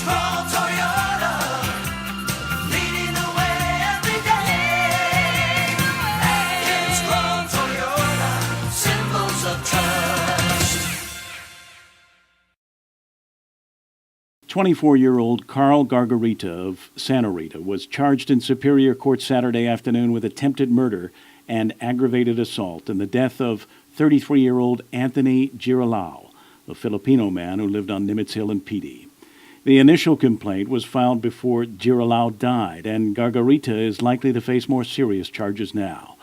Strong Toyota, leading the way every day. And strong Toyota, symbols of trust. 24-year-old Carl Gargarita of Santa Rita was charged in Superior Court Saturday afternoon with attempted murder and aggravated assault in the death of 33-year-old Anthony Girolao, a Filipino man who lived on Nimitz Hill in Pidi. The initial complaint was filed before Girolao died, and Gargarita is likely to face more serious charges now.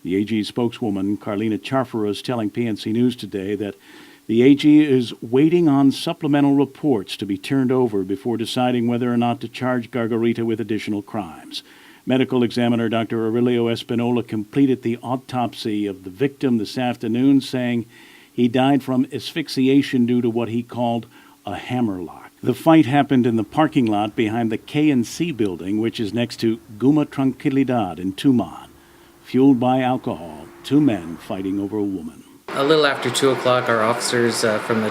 The AG spokeswoman, Carlina Charfara, is telling PNC News today that the AG is waiting on supplemental reports to be turned over before deciding whether or not to charge Gargarita with additional crimes. Medical examiner Dr. Aurelio Espinola completed the autopsy of the victim this afternoon, saying he died from asphyxiation due to what he called a hammerlock. The fight happened in the parking lot behind the K&C building, which is next to Guma Tranquilidad in Tuman. Fueled by alcohol, two men fighting over a woman. A little after 2 o'clock, our officers from the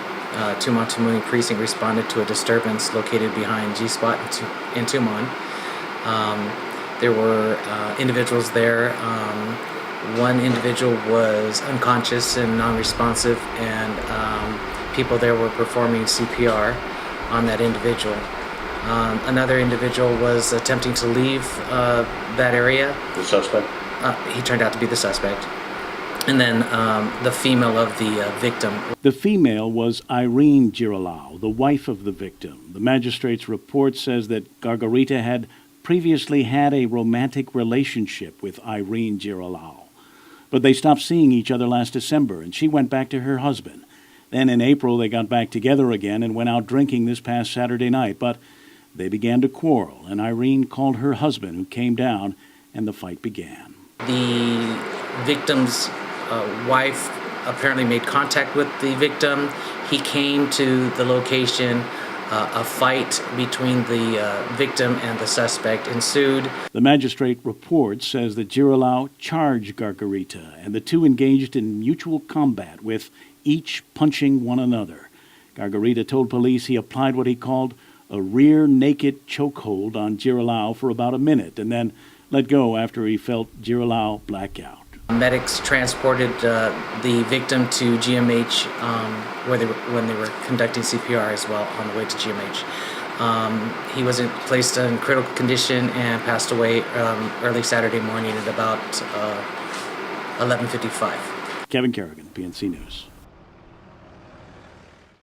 Tuman Tumuni precinct responded to a disturbance located behind G-Spot in Tuman. There were individuals there. One individual was unconscious and non-responsive, and people there were performing CPR on that individual. Another individual was attempting to leave that area. The suspect? He turned out to be the suspect. And then the female of the victim. The female was Irene Girolao, the wife of the victim. The magistrate's report says that Gargarita had previously had a romantic relationship with Irene Girolao. But they stopped seeing each other last December, and she went back to her husband. Then in April, they got back together again and went out drinking this past Saturday night. But they began to quarrel, and Irene called her husband, who came down, and the fight began. The victim's wife apparently made contact with the victim. He came to the location. A fight between the victim and the suspect ensued. The magistrate report says that Girolao charged Gargarita, and the two engaged in mutual combat, with each punching one another. Gargarita told police he applied what he called a rear naked chokehold on Girolao for about a minute, and then let go after he felt Girolao black out. Medics transported the victim to GMH when they were conducting CPR as well on the way to GMH. He was placed in critical condition and passed away early Saturday morning at about 11:55. Kevin Kerrigan, PNC News.